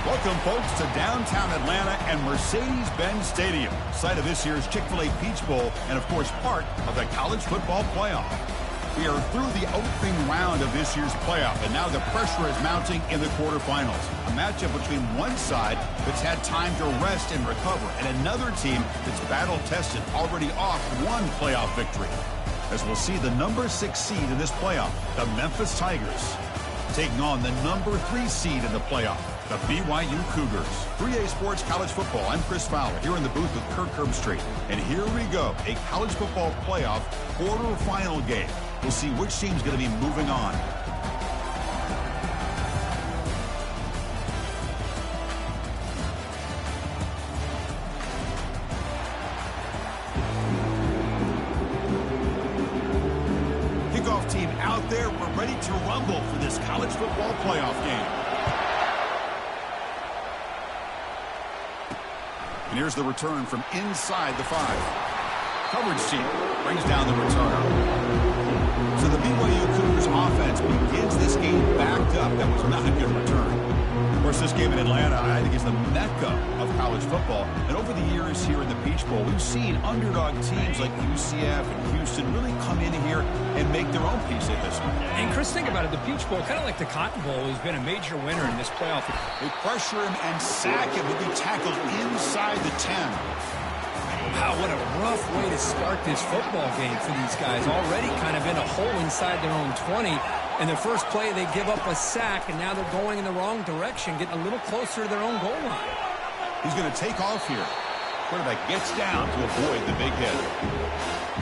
Welcome, folks, to downtown Atlanta and Mercedes-Benz Stadium, site of this year's Chick-fil-A Peach Bowl and, of course, part of the college football playoff. We are through the opening round of this year's playoff, and now the pressure is mounting in the quarterfinals. A matchup between one side that's had time to rest and recover, and another team that's battle-tested, already off one playoff victory. As we'll see the number 6 seed in this playoff, the Memphis Tigers, taking on the number 3 seed in the playoff, the BYU Cougars. 3A Sports College Football. I'm Chris Fowler here in the booth with Kirk Herbstreit. And here we go, a college football playoff quarterfinal game. We'll see which team's going to be moving on. Kickoff team out there. We're ready to rumble for this college football playoff game. And here's the return from inside the 5. Coverage team brings down the returner. So the BYU Cougars offense begins this game backed up. That was not a good return. Of course, this game in Atlanta, I think, is the mecca of college football. And over the years here in the Peach Bowl, we've seen underdog teams like UCF and Houston really come in here and make their own piece of this one. And Chris, think about it. The Peach Bowl, kind of like the Cotton Bowl, has been a major winner in this playoff. They pressure him and sack him. He'll be tackled inside the 10. Wow, what a rough way to start this football game for these guys. Already kind of in a hole inside their own 20. And the first play, they give up a sack, and now they're going in the wrong direction, getting a little closer to their own goal line. He's going to take off here. Quarterback gets down to avoid the big hit.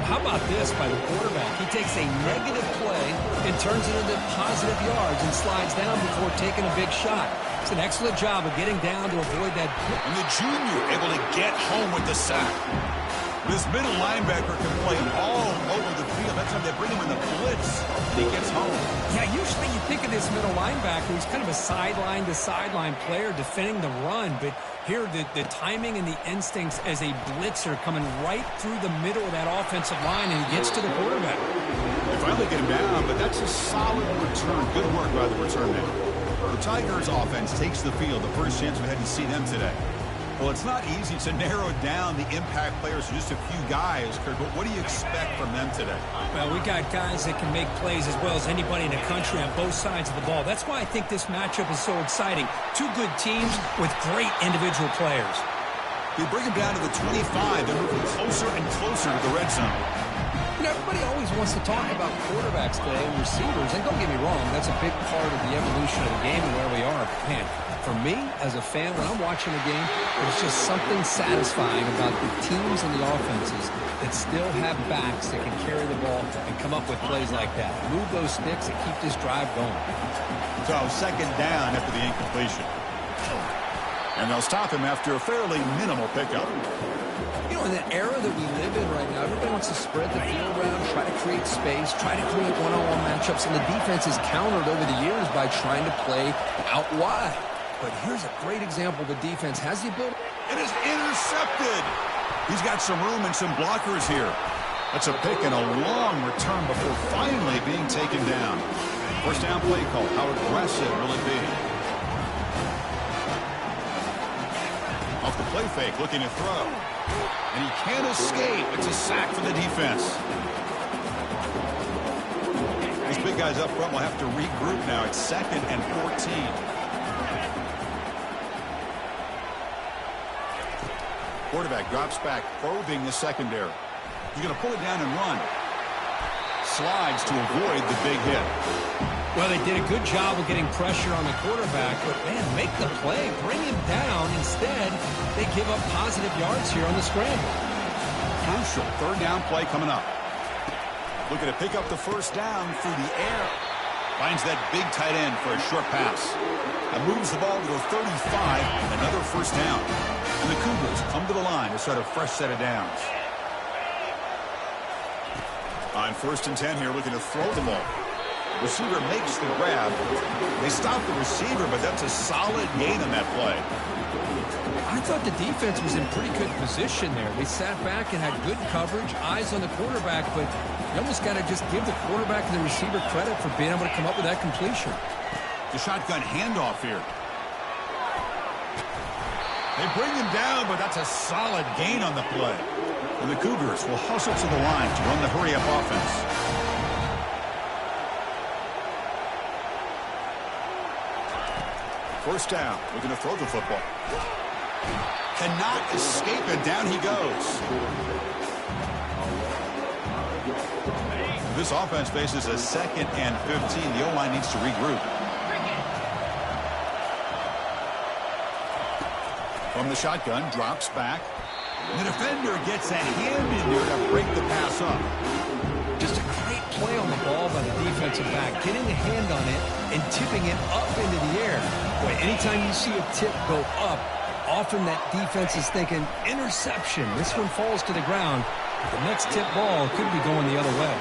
How about this by the quarterback? He takes a negative play and turns it into positive yards and slides down before taking a big shot. It's an excellent job of getting down to avoid that. And the junior able to get home with the sack. This middle linebacker can play all over the field. That's how they bring him in the blitz. And he gets home. Yeah, usually you think of this middle linebacker who's kind of a sideline-to-sideline player defending the run. But here, the timing and the instincts as a blitzer coming right through the middle of that offensive line, and he gets to the quarterback. They finally get him down, but that's a solid return. Good work by the return man. The Tigers offense takes the field. The first chance we had to see them today. Well, it's not easy to narrow down the impact players to just a few guys, Kurt, but what do you expect from them today? Well, we got guys that can make plays as well as anybody in the country on both sides of the ball. That's why I think this matchup is so exciting. Two good teams with great individual players. We bring them down to the 25. They're moving closer and closer to the red zone. You know, everybody always wants to talk about quarterbacks today and receivers, and don't get me wrong, that's a big part of the evolution of the game and where we are. Man, for me, as a fan, when I'm watching a game, there's just something satisfying about the teams and the offenses that still have backs that can carry the ball and come up with plays like that. Move those sticks and keep this drive going. So, second down after the incompletion. And they'll stop him after a fairly minimal pickup. You know, in the era that we live in right now, everybody wants to spread the field around, try to create space, try to create one-on-one matchups, and the defense is countered over the years by trying to play out wide. But here's a great example. The defense has the ability. It is intercepted. He's got some room and some blockers here. That's a pick and a long return before finally being taken down. First down play call. How aggressive will it be? Off the play fake, looking to throw. And he can't escape. It's a sack for the defense. These big guys up front will have to regroup now. It's 2nd and 14. Quarterback drops back, probing the secondary. He's going to pull it down and run. Slides to avoid the big hit. Well, they did a good job of getting pressure on the quarterback, but, man, make the play, bring him down. Instead, they give up positive yards here on the scramble. Crucial third down play coming up. Looking to pick up the first down through the air. Finds that big tight end for a short pass. And moves the ball to the 35, another first down. And the Cougars come to the line to start a fresh set of downs. On 1st and 10 here, looking to throw the ball. Receiver makes the grab. They stop the receiver, but that's a solid gain on that play. I thought the defense was in pretty good position there. They sat back and had good coverage, eyes on the quarterback, but you almost got to just give the quarterback and the receiver credit for being able to come up with that completion. The shotgun handoff here. They bring him down, but that's a solid gain on the play. And the Cougars will hustle to the line to run the hurry-up offense. First down, looking to throw the football. Cannot escape it. Down he goes. This offense faces a 2nd and 15. The O-line needs to regroup. From the shotgun, drops back. The defender gets a hand in there to break the pass up. Just a great play on the ball by the defensive back, getting a hand on it and tipping it up into the air. Boy, anytime you see a tip go up, often that defense is thinking interception. This one falls to the ground. The next tip ball could be going the other way.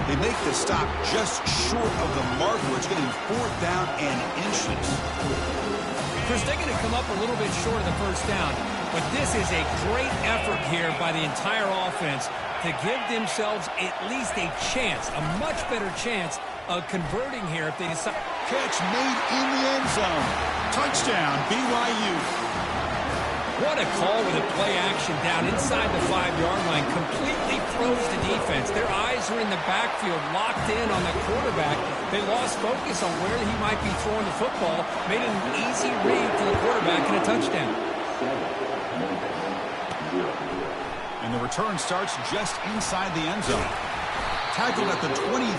They make the stop just short of the marker. It's getting 4th down and inches. Chris, they're going to come up a little bit short of the first down, but this is a great effort here by the entire offense to give themselves at least a chance, a much better chance of converting here if they decide. Catch made in the end zone. Touchdown, BYU. What a call with a play action down inside the 5-yard line. Completely froze the defense. Their eyes are in the backfield, locked in on the quarterback. They lost focus on where he might be throwing the football. Made an easy read for the quarterback and a touchdown. And the return starts just inside the end zone. Tackled at the 23,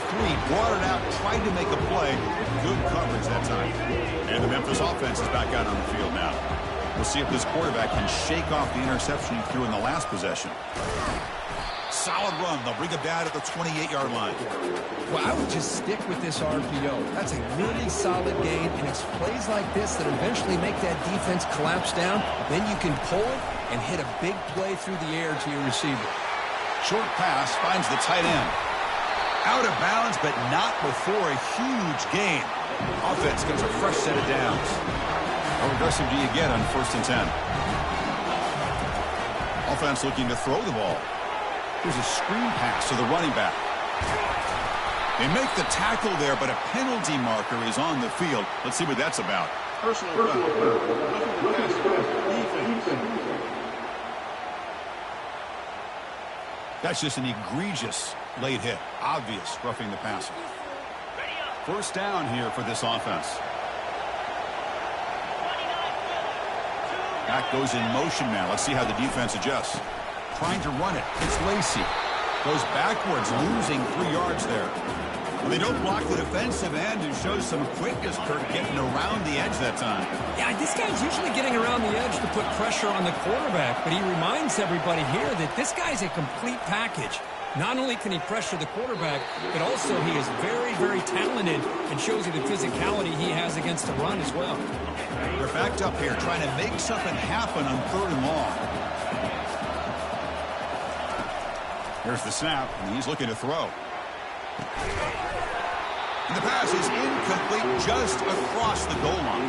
brought it out, tried to make a play. Good coverage that time. And the Memphis offense is back out on the field now. We'll see if this quarterback can shake off the interception he threw in the last possession. Solid run. They'll bring it down at the 28-yard line. Well, I would just stick with this RPO. That's a really solid gain, and it's plays like this that eventually make that defense collapse down. Then you can pull it and hit a big play through the air to your receiver. Short pass finds the tight end. Out of bounds, but not before a huge gain. Offense gets a fresh set of downs. How aggressive do you get on 1st and 10? Offense looking to throw the ball. Here's a screen pass to the running back. They make the tackle there, but a penalty marker is on the field. Let's see what that's about. Personal foul. That's just an egregious late hit. Obvious roughing the passer. First down here for this offense. Back goes in motion now. Let's see how the defense adjusts. Trying to run it. It's Lacey. Goes backwards, losing 3 yards there. Well, they don't block the defensive end and shows some quickness, Kurt, getting around the edge that time. Yeah, this guy's usually getting around the edge to put pressure on the quarterback, but he reminds everybody here that this guy's a complete package. Not only can he pressure the quarterback, but also he is very, very talented and shows you the physicality he has against the run as well. They're backed up here trying to make something happen on 3rd and long. Here's the snap, and he's looking to throw. And the pass is incomplete just across the goal line.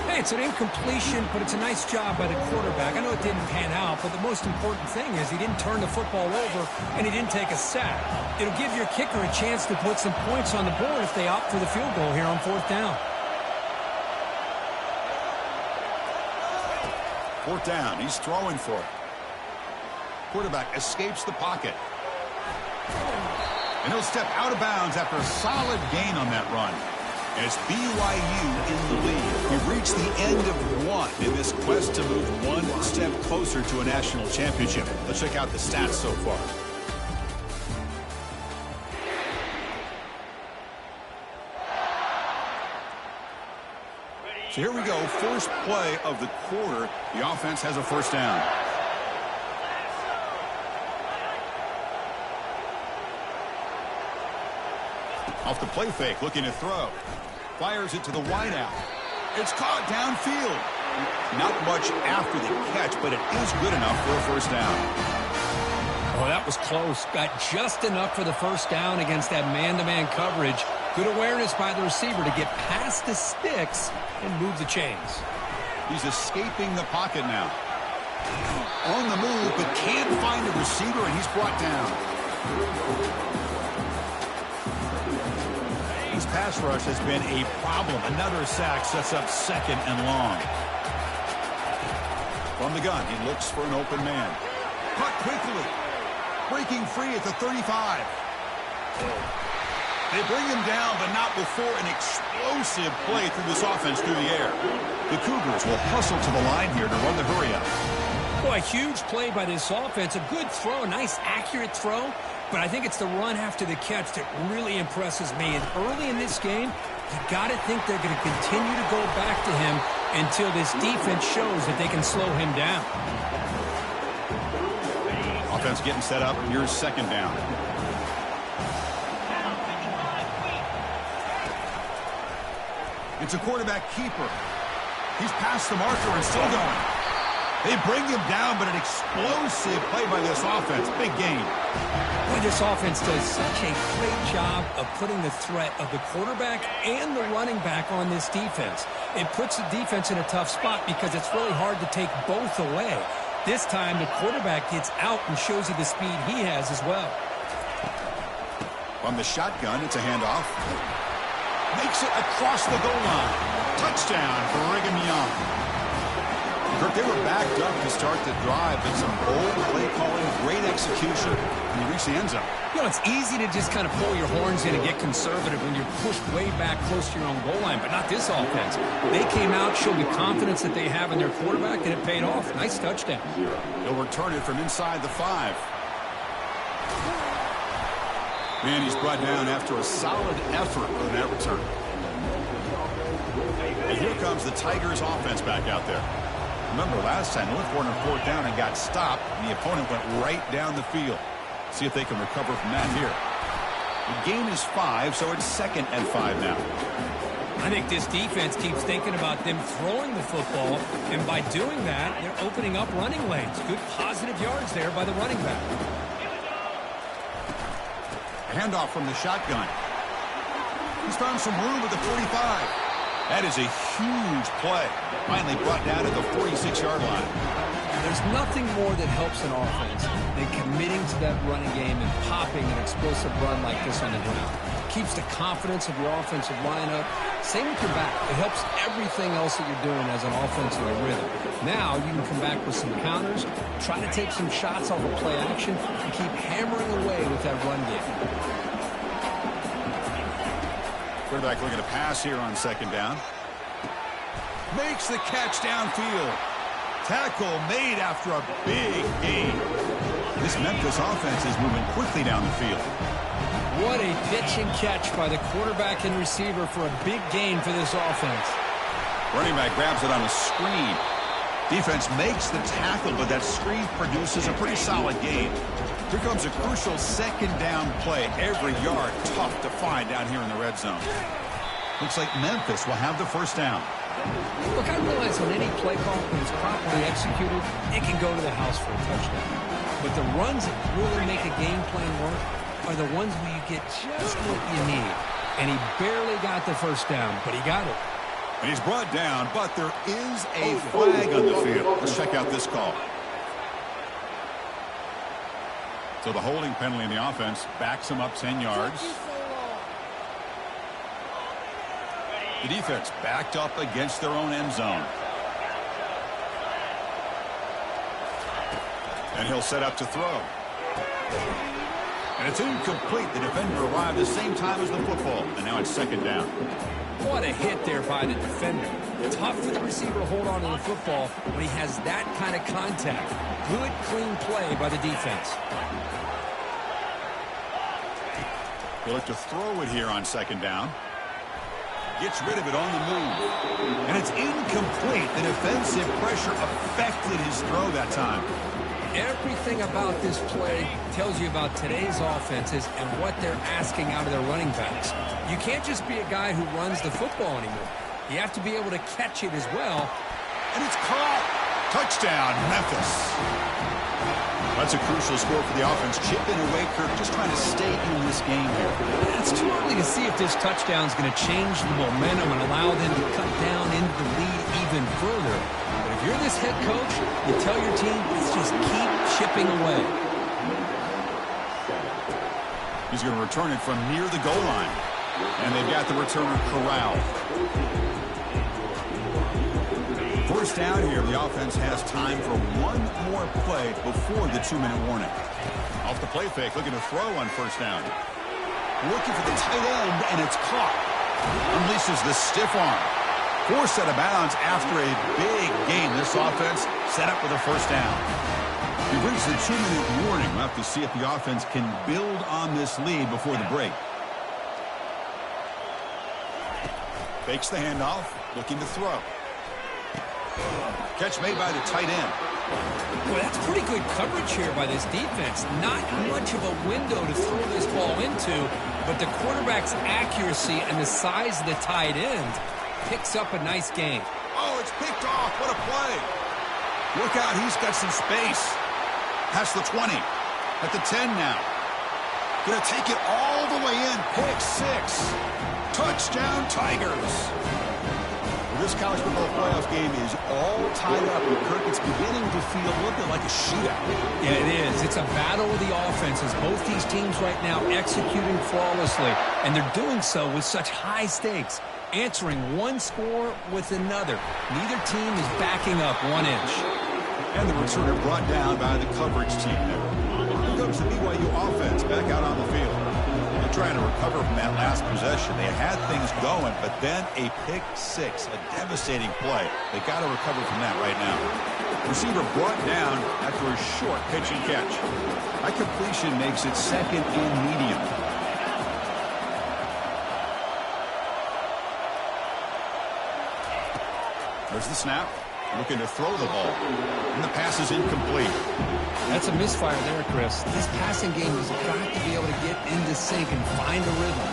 Hey, it's an incompletion, but it's a nice job by the quarterback. I know it didn't pan out, but the most important thing is he didn't turn the football over and he didn't take a sack. It'll give your kicker a chance to put some points on the board if they opt for the field goal here on 4th down. 4th down, he's throwing for it. Quarterback escapes the pocket. And he'll step out of bounds after a solid gain on that run. And it's BYU in the lead. We've reached the end of one in this quest to move one step closer to a national championship. Let's check out the stats so far. So here we go, first play of the quarter. The offense has a first down. Off the play fake, looking to throw. Fires it to the wideout. It's caught downfield. Not much after the catch, but it is good enough for a first down. Oh, that was close. Got just enough for the first down against that man-to-man coverage. Good awareness by the receiver to get past the sticks and move the chains. He's escaping the pocket now. On the move, but can't find a receiver, and he's brought down. His pass rush has been a problem. Another sack sets up 2nd and long. From the gun, he looks for an open man. Caught quickly. Breaking free at the 35. They bring him down, but not before an explosive play through this offense through the air. The Cougars will hustle to the line here to run the hurry-up. Boy, a huge play by this offense. A good throw, a nice, accurate throw. But I think it's the run after the catch that really impresses me. And early in this game, you got to think they're going to continue to go back to him until this defense shows that they can slow him down. Offense getting set up. Here's second down. It's a quarterback keeper. He's past the marker and still going. They bring him down, but an explosive play by this offense. Big game. Boy, this offense does such a great job of putting the threat of the quarterback and the running back on this defense. It puts the defense in a tough spot because it's really hard to take both away. This time, the quarterback gets out and shows you the speed he has as well. From the shotgun, it's a handoff. Makes it across the goal line. Touchdown for Brigham Young. Kirk, they were backed up to start the drive, but some bold play calling, great execution, and you reach the end zone. You know, it's easy to just kind of pull your horns in and get conservative when you're pushed way back close to your own goal line, but not this offense. They came out, showed the confidence that they have in their quarterback, and it paid off. Nice touchdown. He'll return it from inside the 5. And he's brought down after a solid effort on that return. And here comes the Tigers offense back out there. Remember last time, they went for it on fourth down and got stopped, and the opponent went right down the field. See if they can recover from that here. The gain is 5, so it's second and 5 now. I think this defense keeps thinking about them throwing the football, and by doing that, they're opening up running lanes. Good positive yards there by the running back. A handoff from the shotgun. He's found some room at the 45. That is a huge play. Finally brought down at the 46-yard line. There's nothing more that helps an offense than committing to that running game and popping an explosive run like this on the ground. Keeps the confidence of your offensive lineup. Same with your back. It helps everything else that you're doing as an offense in a rhythm. Now you can come back with some counters, try to take some shots off of play action, and keep hammering away with that run game. Quarterback looking to pass here on second down. Makes the catch downfield. Tackle made after a big gain. This Memphis offense is moving quickly down the field. What a pitch and catch by the quarterback and receiver for a big gain for this offense. Running back grabs it on a screen. Defense makes the tackle, but that screen produces a pretty solid gain. Here comes a crucial second down play. Every yard tough to find down here in the red zone. Looks like Memphis will have the first down. Look, I realize on any play call, when it's properly executed, it can go to the house for a touchdown. But the runs that really make a game plan work are the ones where you get just what you need. And he barely got the first down, but he got it. And he's brought down, but there is a flag on the field. Let's check out this call. So the holding penalty in the offense backs him up 10 yards. The defense backed up against their own end zone. And he'll set up to throw. And it's incomplete. The defender arrived at the same time as the football. And now it's second down. What a hit there by the defender. Tough for the receiver to hold on to the football when he has that kind of contact. Good, clean play by the defense. He'll look to throw it here on second down. Gets rid of it on the move. And it's incomplete. The defensive pressure affected his throw that time. Everything about this play tells you about today's offenses and what they're asking out of their running backs. You can't just be a guy who runs the football anymore. You have to be able to catch it as well. And it's caught. Touchdown, Memphis. That's a crucial score for the offense. Chipping away, Kirk, just trying to stay in this game here. It's too early to see if this touchdown is going to change the momentum and allow them to cut down into the lead even further. But if you're this head coach, you tell your team, let's just keep chipping away. He's going to return it from near the goal line. And they've got the returner corralled. first down here. The offense has time for one more play before the 2-minute warning. Off the play fake, looking to throw on first down. Looking for the tight end, and it's caught. Unleashes the stiff arm. Forced out of bounds after a big game. This offense set up with a first down. We've reached the 2-minute warning. We'll have to see if the offense can build on this lead before the break. Fakes the handoff, looking to throw. Catch made by the tight end. Well, that's pretty good coverage here by this defense. Not much of a window to throw this ball into, but the quarterback's accuracy and the size of the tight end picks up a nice gain. Oh, it's picked off. What a play. Look out, he's got some space. Past the 20. At the 10 now. Gonna take it all the way in. Pick 6. Touchdown, Tigers. This college football playoff game is all tied up, and Kirk, it's beginning to feel a little bit like a shootout. Yeah, it is. It's a battle of the offenses. Both these teams right now executing flawlessly, and they're doing so with such high stakes, answering one score with another. Neither team is backing up 1 inch. And the returner brought down by the coverage team there. Here comes the BYU offense back out on the field. They're trying to recover from that last possession. They had things going, but then a pick 6, a devastating play. They got to recover from that right now. Receiver brought down after a short pitch and catch. That completion makes it 2nd and medium. There's the snap. Looking to throw the ball. And the pass is incomplete. That's a misfire there, Chris. This passing game has got to be able to get into sync and find a rhythm.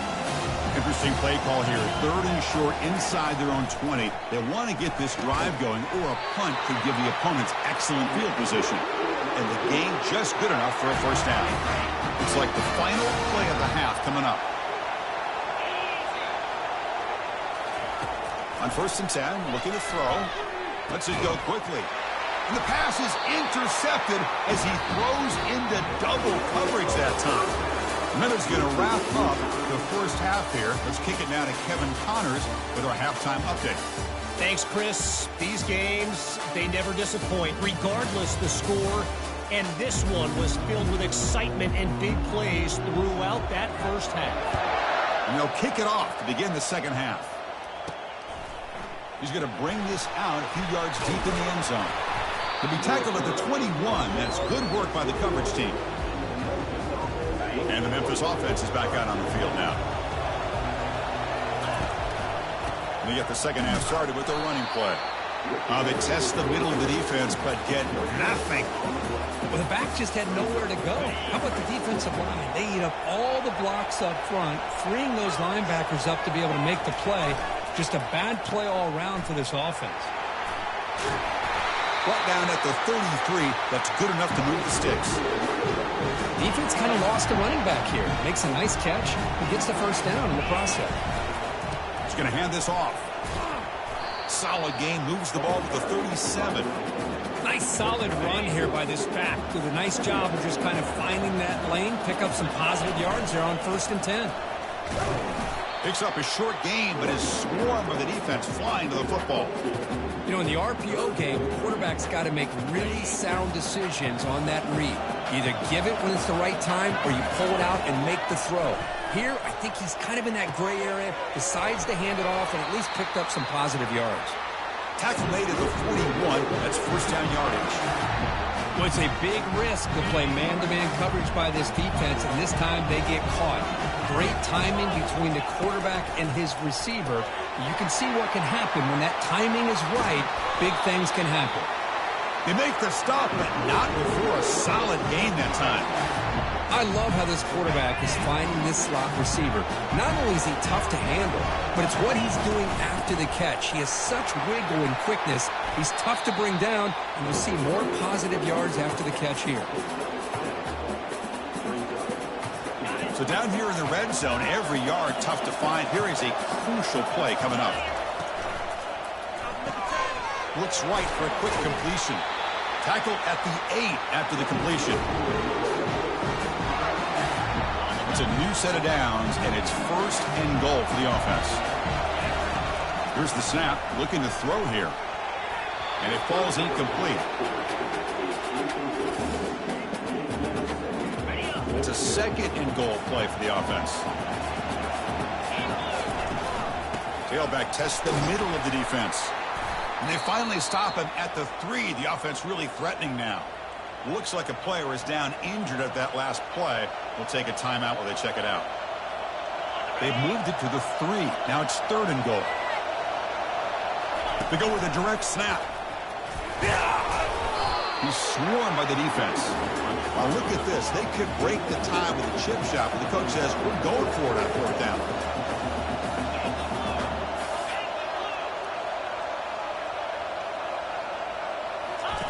Interesting play call here. 3rd and short inside their own 20. They want to get this drive going, or a punt could give the opponents excellent field position. And the game just good enough for a first down. It's like the final play of the half coming up. On 1st and 10, looking to throw. Lets it go quickly. And the pass is intercepted as he throws into double coverage that time. Miller's going to wrap up the first half here. Let's kick it now to Kevin Connors with our halftime update. Thanks, Chris. These games, they never disappoint, regardless the score. And this one was filled with excitement and big plays throughout that first half. And they'll kick it off to begin the second half. He's going to bring this out a few yards deep in the end zone. He'll be tackled at the 21. That's good work by the coverage team. And the Memphis offense is back out on the field now. They get the second half started with a running play. They test the middle of the defense, but get nothing. Well, the back just had nowhere to go. How about the defensive line? They eat up all the blocks up front, freeing those linebackers up to be able to make the play. Just a bad play all around for this offense. Brought down at the 33. That's good enough to move the sticks. Defense kind of lost a running back here. Makes a nice catch. He gets the first down in the process. He's going to hand this off. Solid gain. Moves the ball to the 37. Nice solid run here by this back. Did a nice job of just kind of finding that lane. Pick up some positive yards there on 1st and 10. Picks up a short gain, but is swarmed by the defense flying to the football. You know, in the RPO game, the quarterback's got to make really sound decisions on that read. Either give it when it's the right time or you pull it out and make the throw. Here, I think he's kind of in that gray area, decides to hand it off and at least picked up some positive yards. Tackle made at the 41. That's first down yardage. Well, it's a big risk to play man-to-man coverage by this defense, and this time they get caught. Great timing between the quarterback and his receiver. You can see what can happen when that timing is right. Big things can happen. They make the stop, but not before a solid gain that time. I love how this quarterback is finding this slot receiver. Not only is he tough to handle, but it's what he's doing after the catch. He has such wiggle and quickness. He's tough to bring down, and you'll see more positive yards after the catch here. So down here in the red zone, every yard tough to find. Here is a crucial play coming up. Looks right for a quick completion. Tackled at the 8 after the completion. It's a new set of downs, and it's 1st and goal for the offense. Here's the snap, looking to throw here. And it falls incomplete. It's a second and goal play for the offense. Tailback tests the middle of the defense. And they finally stop him at the 3. The offense really threatening now. Looks like a player is down injured at that last play. We'll take a timeout while they check it out. They've moved it to the 3. Now it's 3rd and goal. They go with a direct snap. He's swarmed by the defense. Now look at this. They could break the tie with a chip shot, but the coach says, we're going for it on 4th down.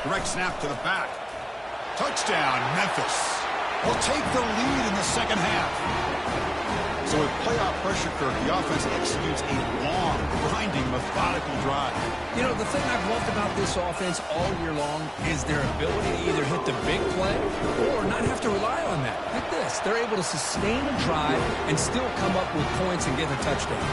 Direct snap to the back. Touchdown, Memphis. Will take the lead in the second half. So with playoff pressure, Kirk, the offense executes a long, grinding, methodical drive. You know, the thing I've loved about this offense all year long is their ability to either hit the big play or not have to rely on that. Like this. They're able to sustain a drive and still come up with points and get a touchdown.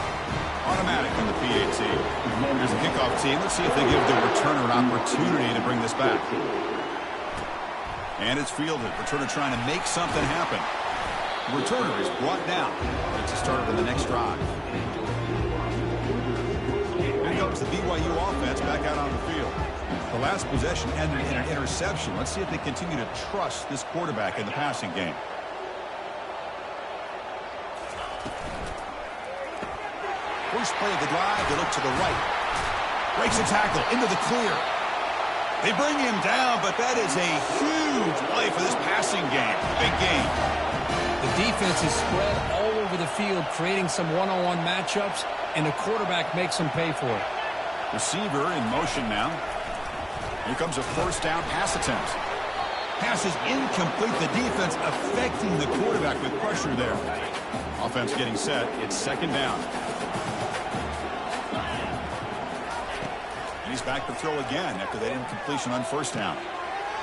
Automatic on the PAT. Here's a kickoff team. Let's see if they give the returner an opportunity to bring this back. And it's fielded. Returner trying to make something happen. The returner is brought down. It's a start of the next drive. Here comes the BYU offense back out on the field. The last possession ended in an interception. Let's see if they continue to trust this quarterback in the passing game. First play of the drive, they look to the right. Breaks a tackle into the clear. They bring him down, but that is a huge play for this passing game. Big game. The defense is spread all over the field, creating some one-on-one matchups, and the quarterback makes them pay for it. Receiver in motion now. Here comes a 1st down pass attempt. Pass is incomplete. The defense affecting the quarterback with pressure there. Offense getting set. It's 2nd down. And he's back to throw again after that incompletion on 1st down.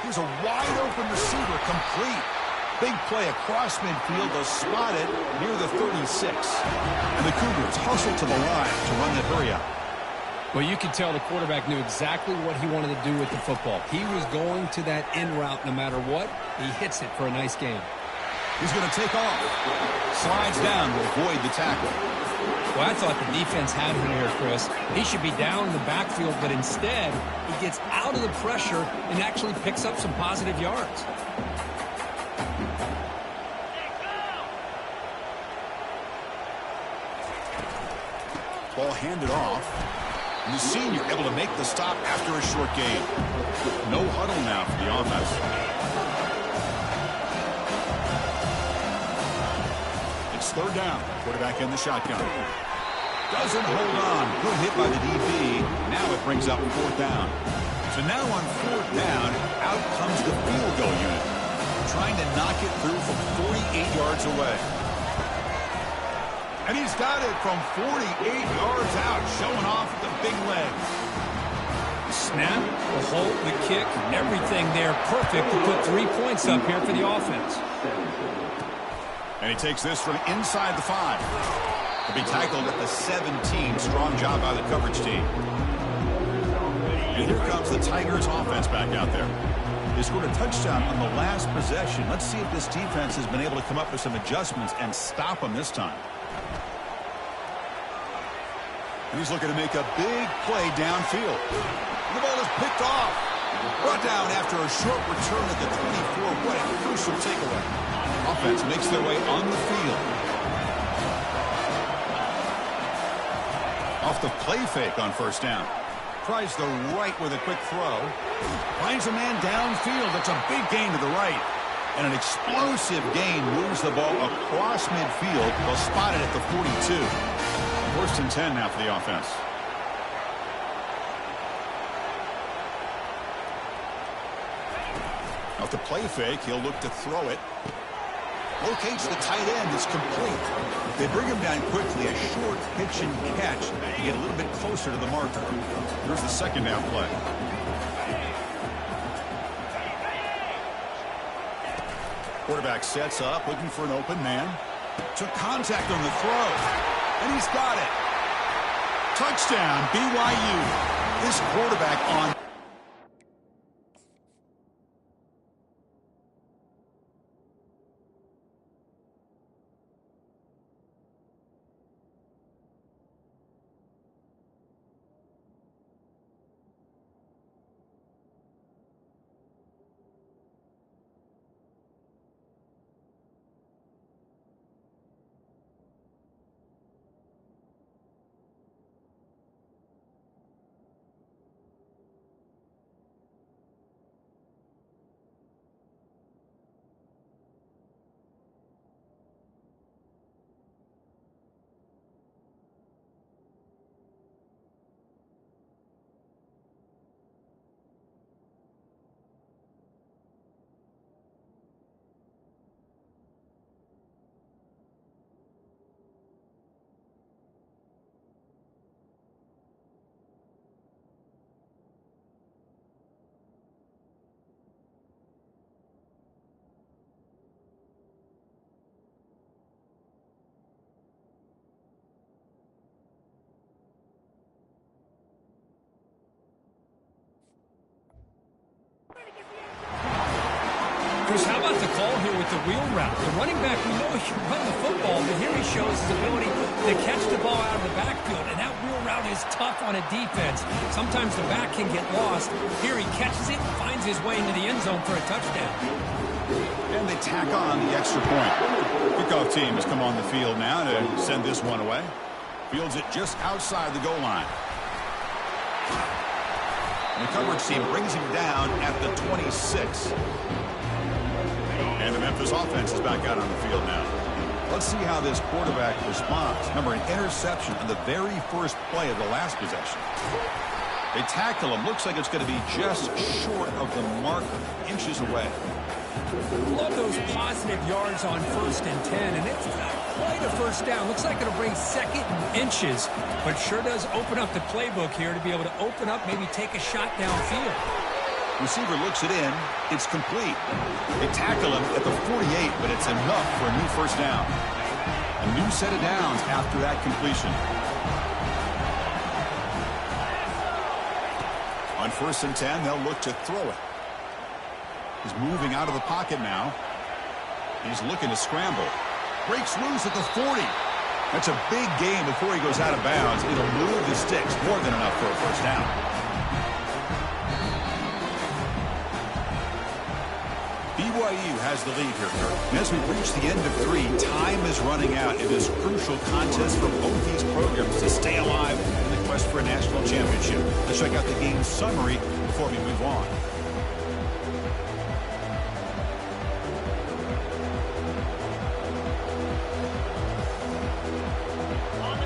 Here's a wide-open receiver, complete. Big play across midfield, they'll spot it near the 36. And the Cougars hustle to the line to run that hurry out. Well, you could tell the quarterback knew exactly what he wanted to do with the football. He was going to that in route no matter what. He hits it for a nice gain. He's going to take off. Slides down to avoid the tackle. Well, I thought the defense had him here, Chris. He should be down in the backfield, but instead, he gets out of the pressure and actually picks up some positive yards. Ball handed off. And the senior able to make the stop after a short gain. No huddle now for the offense. It's 3rd down. Quarterback in the shotgun. Doesn't hold on. Good hit by the DB. Now it brings up 4th down. So now on 4th down, out comes the field goal unit. Trying to knock it through from 48 yards away. And he's got it from 48 yards out, showing off the big legs. The snap, the hold, the kick, everything there perfect to put 3 points up here for the offense. And he takes this from inside the 5. He'll be tackled at the 17. Strong job by the coverage team. And here comes the Tigers offense back out there. They scored a touchdown on the last possession. Let's see if this defense has been able to come up with some adjustments and stop them this time. And he's looking to make a big play downfield. The ball is picked off. Brought down after a short return at the 24. What a crucial takeaway. Offense makes their way on the field. Off the play fake on 1st down. Tries the right with a quick throw. Finds a man downfield. That's a big gain to the right. And an explosive gain moves the ball across midfield. They'll spot it at the 42. 1st and 10 now for the offense. Off the play fake, he'll look to throw it. Locates the tight end. It's complete. They bring him down quickly. A short pitch and catch to get a little bit closer to the marker. Here's the 2nd down play. Quarterback sets up, looking for an open man. Took contact on the throw. And he's got it. Touchdown, BYU. This quarterback on Chris, how about the call here with the wheel route? The running back, we know he can run the football, but here he shows his ability to catch the ball out of the backfield, and that wheel route is tough on a defense. Sometimes the back can get lost. Here he catches it and finds his way into the end zone for a touchdown. And they tack on the extra point. Kickoff team has come on the field now to send this one away. Fields it just outside the goal line. And the coverage team brings him down at the 26. And the Memphis offense is back out on the field now. Let's see how this quarterback responds. Remember, an interception on the very first play of the last possession. They tackle him. Looks like it's going to be just short of the marker, inches away. Love those positive yards on 1st and 10, and it's not quite a first down. Looks like it'll bring 2nd and inches, but sure does open up the playbook here to be able to open up, maybe take a shot downfield. Receiver looks it in. It's complete. They tackle him at the 48, but it's enough for a new first down. A new set of downs after that completion. On 1st and 10, they'll look to throw it. He's moving out of the pocket now. He's looking to scramble. Breaks loose at the 40. That's a big gain before he goes out of bounds. It'll move the sticks. More than enough for a first down. BYU has the lead here, Kirk. And as we reach the end of 3, time is running out in this crucial contest for both these programs to stay alive in the quest for a national championship. Let's check out the game summary before we move on.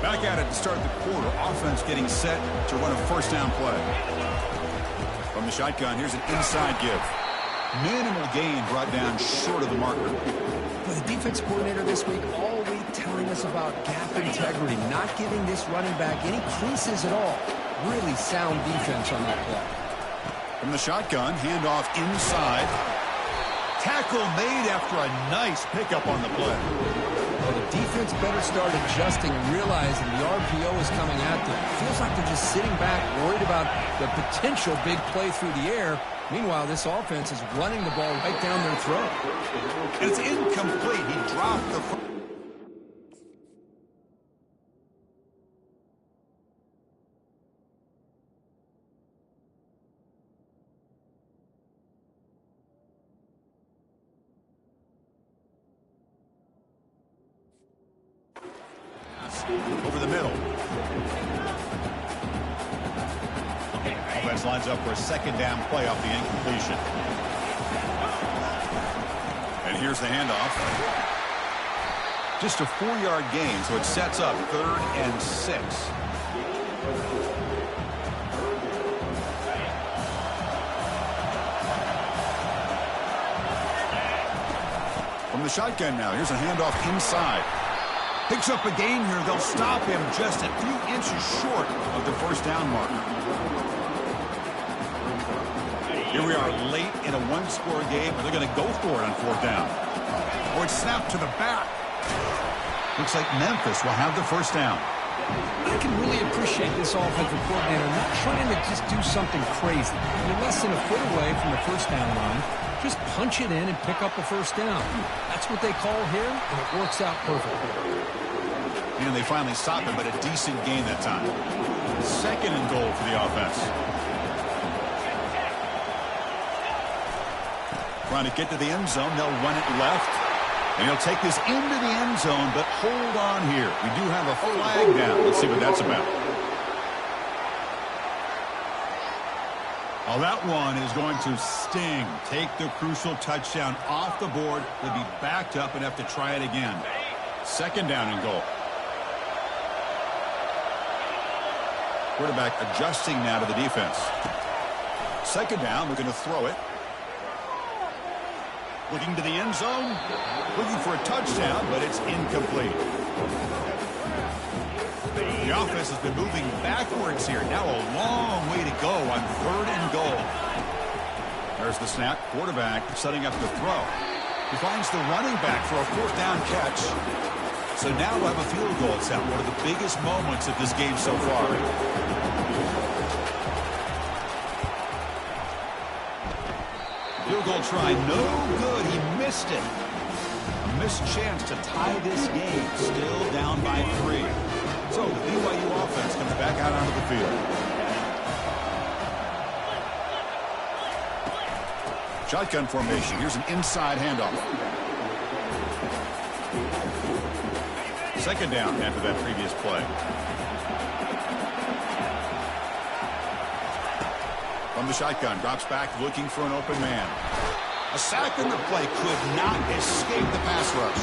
Back at it to start the quarter. Offense getting set to run a first down play. From the shotgun, here's an inside give. Minimal gain brought down short of the marker. Well, the defense coordinator this week all week telling us about gap integrity, not giving this running back any creases at all. Really sound defense on that play. From the shotgun, handoff inside. Tackle made after a nice pickup on the play. Well, the defense better start adjusting and realizing the RPO is coming at them. Feels like they're just sitting back, worried about the potential big play through the air. Meanwhile, this offense is running the ball right down their throat. And it's incomplete. He dropped the... over the middle. Offense lines up for a 2nd down play off the incompletion. And here's the handoff. Just a 4-yard gain, so it sets up 3rd and 6. From the shotgun now, here's a handoff inside. Picks up a gain here. They'll stop him just a few inches short of the first down marker. Here we are late in a 1-score game, but they're going to go for it on 4th down. Or it's snapped to the back. Looks like Memphis will have the first down. I can really appreciate this offensive coordinator not trying to just do something crazy. You're less than a foot away from the first down line. Just punch it in and pick up a first down. That's what they call here, and it works out perfectly. And they finally stop him, but a decent gain that time. 2nd and goal for the offense. Trying to get to the end zone. They'll run it left. And he'll take this into the end zone, but hold on here. We do have a flag down. Let's see what that's about. Oh, that one is going to sting. Take the crucial touchdown off the board. They'll be backed up and have to try it again. 2nd down and goal. Quarterback adjusting now to the defense. 2nd down, we're going to throw it. Looking to the end zone. Looking for a touchdown, but it's incomplete. The offense has been moving backwards here. Now a long way to go on 3rd and goal. There's the snap. Quarterback setting up the throw. He finds the running back for a 4th down catch. So now we'll have a field goal attempt. One of the biggest moments of this game so far. Field goal try, no good. He missed it. A missed chance to tie this game. Still down by 3. So the BYU offense comes back out onto the field. Shotgun formation. Here's an inside handoff. Second down after that previous play. From the shotgun, drops back looking for an open man. A sack in the play, could not escape the pass rush.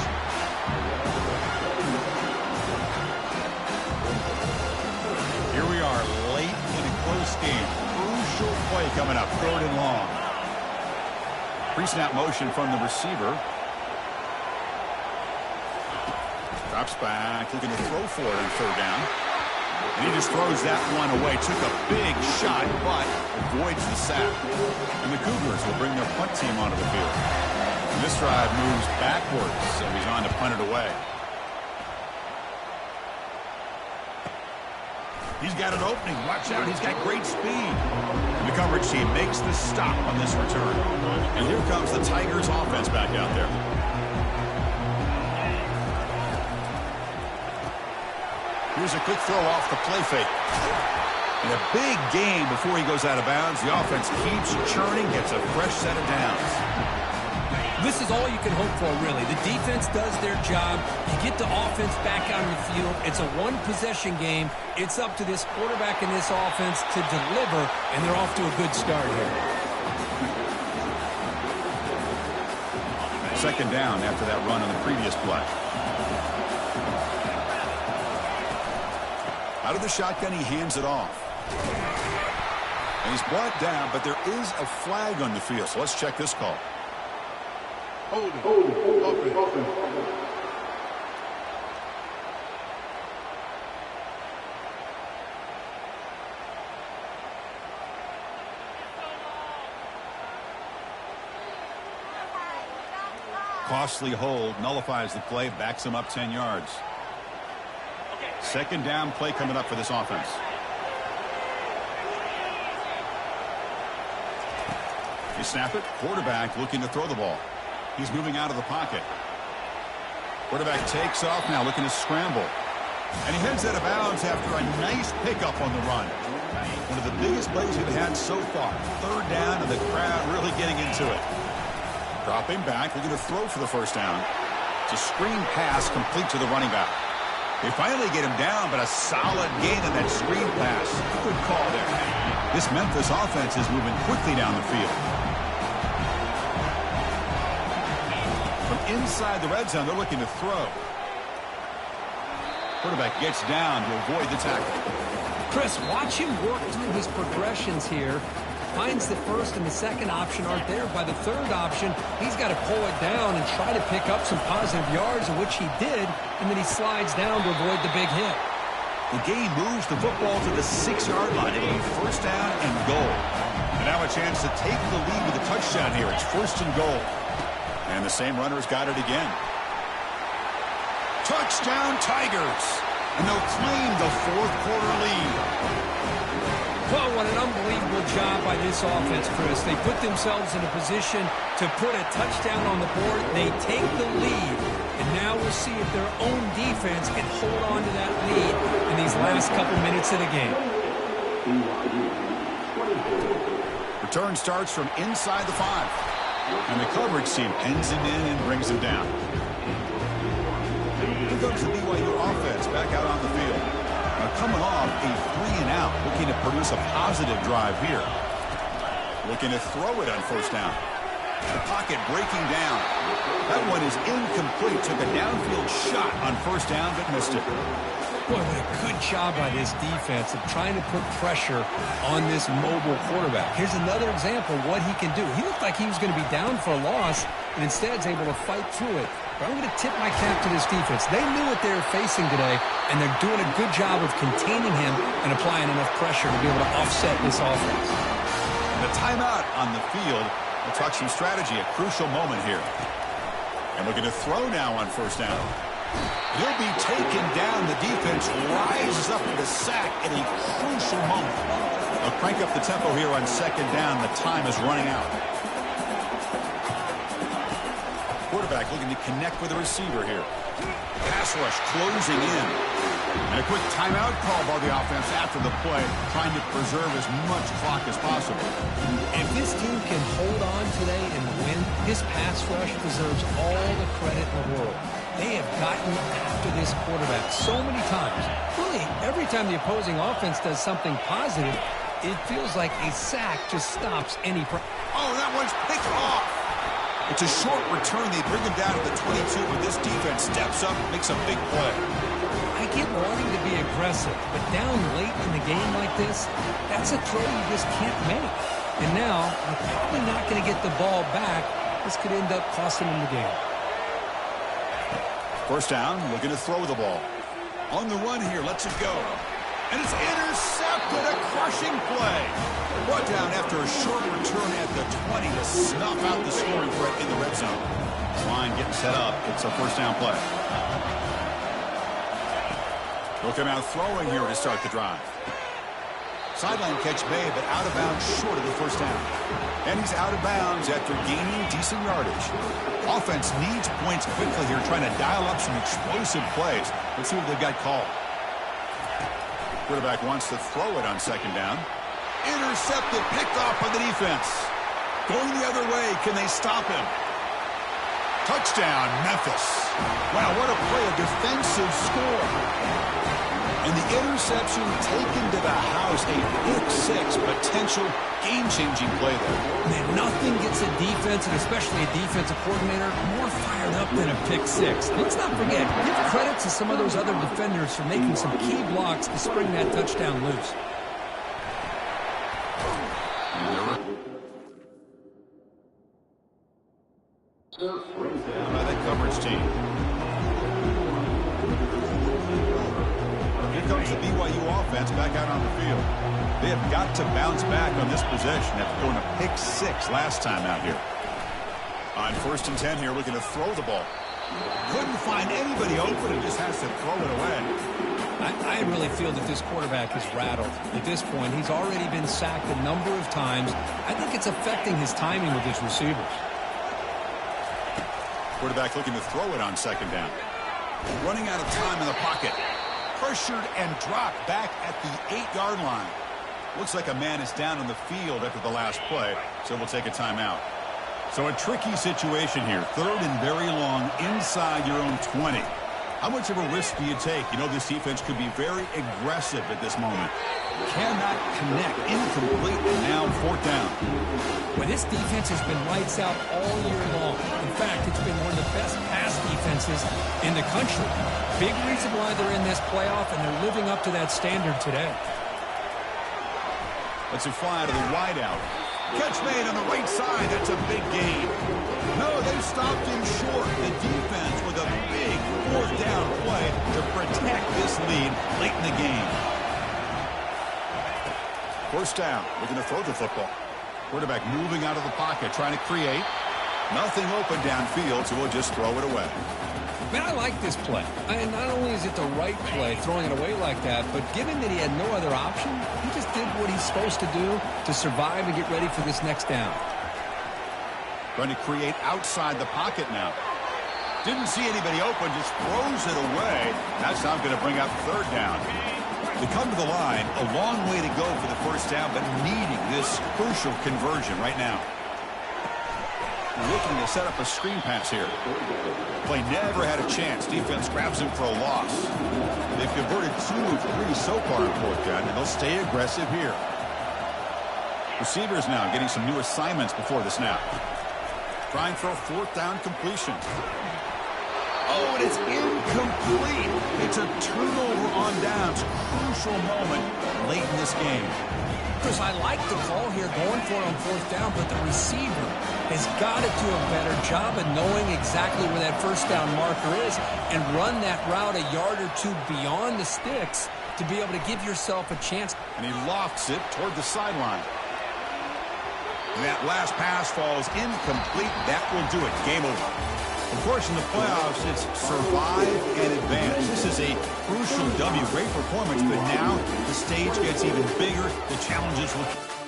Here we are late in a close game. Crucial play coming up, 3rd and long. Pre-snap motion from the receiver. Drops back, looking to throw for it on 3rd down. And he just throws that one away. Took a big shot, but avoids the sack. And the Cougars will bring their punt team onto the field. And this drive moves backwards, so he's on to punt it away. He's got an opening. Watch out, he's got great speed. And the coverage team makes the stop on this return. And here comes the Tigers offense back out there. Here's a quick throw off the play fake. And a big gain before he goes out of bounds. The offense keeps churning, gets a fresh set of downs. This is all you can hope for, really. The defense does their job. You get the offense back out on the field. It's a one-possession game. It's up to this quarterback and this offense to deliver, and they're off to a good start here. Second down after that run on the previous play. Out of the shotgun, he hands it off. And he's brought down, but there is a flag on the field. So let's check this call. Hold it. Open. Costly hold, nullifies the play, backs him up 10 yards. Second down play coming up for this offense. You snap it. Quarterback looking to throw the ball. He's moving out of the pocket. Quarterback takes off now, looking to scramble. And he heads out of bounds after a nice pickup on the run. One of the biggest plays we've had so far. 3rd down, and the crowd really getting into it. Dropping back, looking to throw for the first down. It's a screen pass complete to the running back. They finally get him down, but a solid gain on that screen pass. Good call there. This Memphis offense is moving quickly down the field. From inside the red zone, they're looking to throw. Quarterback gets down to avoid the tackle. Chris, watch him work through his progressions here. Finds the first and the second option aren't there. By the third option, he's got to pull it down and try to pick up some positive yards, of which he did, and then he slides down to avoid the big hit. The game moves the football to the 6-yard line. It'll be 1st down and goal. And now a chance to take the lead with a touchdown here. It's 1st and goal. And the same runner's got it again. Touchdown Tigers. And they'll claim the 4th quarter lead. Well, what an unbelievable job by this offense, Chris. They put themselves in a position to put a touchdown on the board. They take the lead. And now we'll see if their own defense can hold on to that lead in these last couple minutes of the game. Return starts from inside the 5. And the coverage team pins him in and brings him down. Here comes the BYU offense back out on the field. Coming off a 3-and-out, looking to produce a positive drive here. Looking to throw it on 1st down. The pocket breaking down. That one is incomplete. Took a downfield shot on 1st down, but missed it. Boy, what a good job by this defense of trying to put pressure on this mobile quarterback. Here's another example of what he can do. He looked like he was going to be down for a loss, and instead is able to fight through it. But I'm going to tip my cap to this defense. They knew what they were facing today, and they're doing a good job of containing him and applying enough pressure to be able to offset this offense. And the timeout on the field. We'll talk some strategy, a crucial moment here. And looking to throw now on 1st down. He'll be taken down. The defense rises up with a sack at a crucial moment. They'll crank up the tempo here on 2nd down. The time is running out. Quarterback looking to connect with the receiver here. Pass rush closing in. And a quick timeout call by the offense after the play, trying to preserve as much clock as possible. If this team can hold on today and win, this pass rush deserves all the credit in the world. They have gotten after this quarterback so many times. Really, every time the opposing offense does something positive, it feels like a sack just stops any Oh, that one's picked off. It's a short return. They bring him down to the 22, but this defense steps up, makes a big play. I get wanting to be aggressive, but down late in the game like this, that's a throw you just can't make. And now, you're probably not going to get the ball back. This could end up costing them the game. First down, looking to throw the ball. On the run here, lets it go. And it's intercepted, a crushing play. Brought down after a short return at the 20 to snuff out the scoring threat in the red zone. Line getting set up. It's a first down play. He'll come out throwing here to start the drive. Sideline catch made, but out of bounds short of the first down. And he's out of bounds after gaining decent yardage. Offense needs points quickly here, trying to dial up some explosive plays. Let's see what they've got called. Quarterback wants to throw it on second down. Intercepted, picked off by the defense. Going the other way, can they stop him? Touchdown, Memphis. Wow, what a play, a defensive score. And the interception taken to the house, a pick-6, potential game-changing play there. Man, nothing gets a defense, and especially a defensive coordinator, more fired up than a pick-6. Let's not forget, give credit to some of those other defenders for making some key blocks to spring that touchdown loose. By the coverage team. Here comes the BYU offense back out on the field. They have got to bounce back on this possession after throwing a pick-6 last time out here. On 1st and 10 here, looking to throw the ball. Couldn't find anybody open and just has to throw it away. I really feel that this quarterback is rattled. At this point, he's already been sacked a number of times. I think it's affecting his timing with his receivers. Quarterback looking to throw it on second down. Running out of time in the pocket. Pressured and dropped back at the 8-yard line. Looks like a man is down on the field after the last play, so we'll take a timeout. So a tricky situation here. 3rd and very long inside your own 20. How much of a risk do you take? You know this defense could be very aggressive at this moment. Cannot connect. Incomplete, and now 4th down. Well, this defense has been lights out all year long. In fact, it's been one of the best pass defenses in the country. Big reason why they're in this playoff, and they're living up to that standard today. Let's it fly to the wide out. Catch made on the right side. That's a big gain. No, they stopped him short. The defense with a big 4th down play to protect this lead late in the game. 1st down. Looking to throw the football. Quarterback moving out of the pocket, trying to create. Nothing open downfield, so we'll just throw it away. Man, I like this play. And not only is it the right play, throwing it away like that, but given that he had no other option, he just did what he's supposed to do to survive and get ready for this next down. Trying to create outside the pocket now. Didn't see anybody open, just throws it away. That's now going to bring up 3rd down. They come to the line, a long way to go for the 1st down, but needing this crucial conversion right now. Looking to set up a screen pass here. Play never had a chance. Defense grabs him for a loss. They've converted 2 of 3 so far in 4th down, and they'll stay aggressive here. Receivers now getting some new assignments before the snap. Trying for a 4th down completion. Oh, and it's incomplete. It's a turnover on downs. Crucial moment late in this game. Chris, I like the call here going for it on 4th down, but the receiver has got to do a better job of knowing exactly where that 1st down marker is and run that route a yard or 2 beyond the sticks to be able to give yourself a chance. And he lofts it toward the sideline. And that last pass falls incomplete. That will do it. Game over. Of course, in the playoffs, it's survive and advance. This is a crucial W. Great performance, but now the stage gets even bigger. The challenges will...